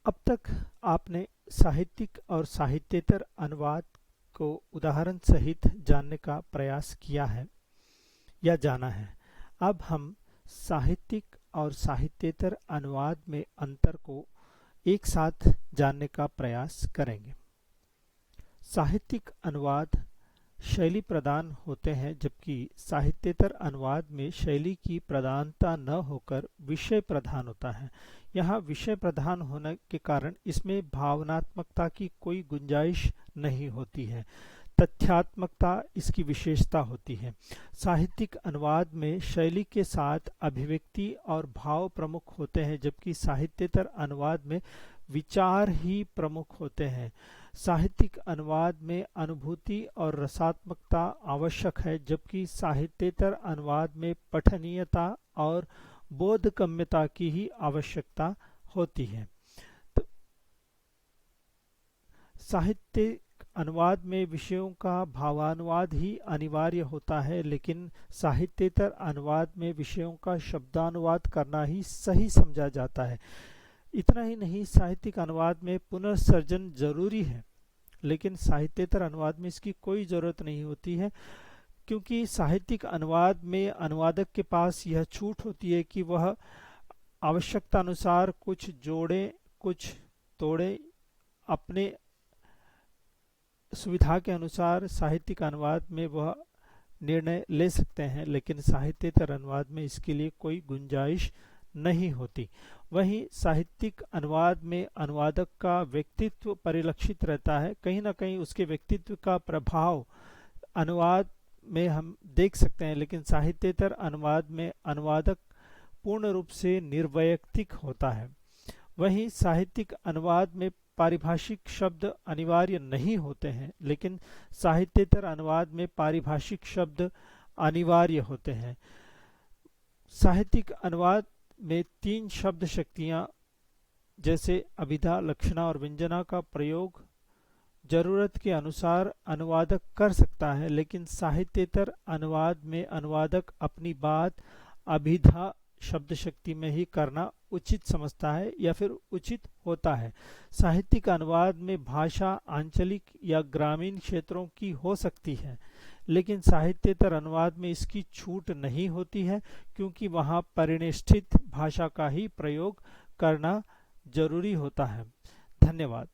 अब तक आपने साहित्यिक और साहित्येतर अनुवाद को उदाहरण सहित जानने का प्रयास किया है या जाना है। अब हम साहित्यिक और साहित्येतर अनुवाद में अंतर को एक साथ जानने का प्रयास करेंगे। साहित्यिक अनुवाद शैली प्रधान होते हैं, जबकि साहित्येतर अनुवाद में शैली की प्रधानता न होकर विषय प्रधान होता है। यहाँ विषय प्रधान होने के कारण इसमें भावनात्मकता की कोई गुंजाइश नहीं होती है, तथ्यात्मकता इसकी विशेषता होती है। साहित्यिक अनुवाद में शैली के साथ अभिव्यक्ति और भाव प्रमुख होते हैं, जबकि साहित्येतर अनुवाद में विचार ही प्रमुख होते हैं। साहित्यिक अनुवाद में अनुभूति और रसात्मकता आवश्यक है, जबकि साहित्येतर अनुवाद में पठनीयता और बोधगम्यता की ही आवश्यकता होती है। तो साहित्यिक अनुवाद में विषयों का भावानुवाद ही अनिवार्य होता है, लेकिन साहित्येतर अनुवाद में विषयों का शब्दानुवाद करना ही सही समझा जाता है। इतना ही नहीं, साहित्यिक अनुवाद में पुनर्सर्जन जरूरी है, लेकिन साहित्येतर अनुवाद में इसकी कोई जरूरत नहीं होती है, क्योंकि साहित्यिक अनुवाद में अनुवादक के पास यह छूट होती है कि वह आवश्यकता अनुसार कुछ जोड़े कुछ तोड़े, अपने सुविधा के अनुसार साहित्यिक अनुवाद में वह निर्णय ले सकते हैं, लेकिन साहित्येतर अनुवाद में इसके लिए कोई गुंजाइश नहीं होती। वहीं साहित्यिक अनुवाद में अनुवादक का व्यक्तित्व परिलक्षित रहता है, कहीं ना कहीं उसके व्यक्तित्व का प्रभाव अनुवाद में हम देख सकते हैं, लेकिन साहित्येतर अनुवाद में अनुवादक पूर्ण रूप से निर्वैयक्तिक होता है। वहीं साहित्यिक अनुवाद में पारिभाषिक शब्द अनिवार्य नहीं होते हैं, लेकिन साहित्येतर अनुवाद में पारिभाषिक शब्द अनिवार्य होते हैं। साहित्यिक अनुवाद में तीन शब्द शक्तियां जैसे अभिधा, लक्षणा और व्यंजना का प्रयोग जरूरत के अनुसार अनुवादक कर सकता है, लेकिन साहित्येतर अनुवाद में अनुवादक अपनी बात अभिधा शब्द शक्ति में ही करना उचित समझता है या फिर उचित होता है। साहित्यिक अनुवाद में भाषा आंचलिक या ग्रामीण क्षेत्रों की हो सकती है, लेकिन साहित्येतर अनुवाद में इसकी छूट नहीं होती है, क्योंकि वहाँ परिनिष्ठित भाषा का ही प्रयोग करना जरूरी होता है। धन्यवाद।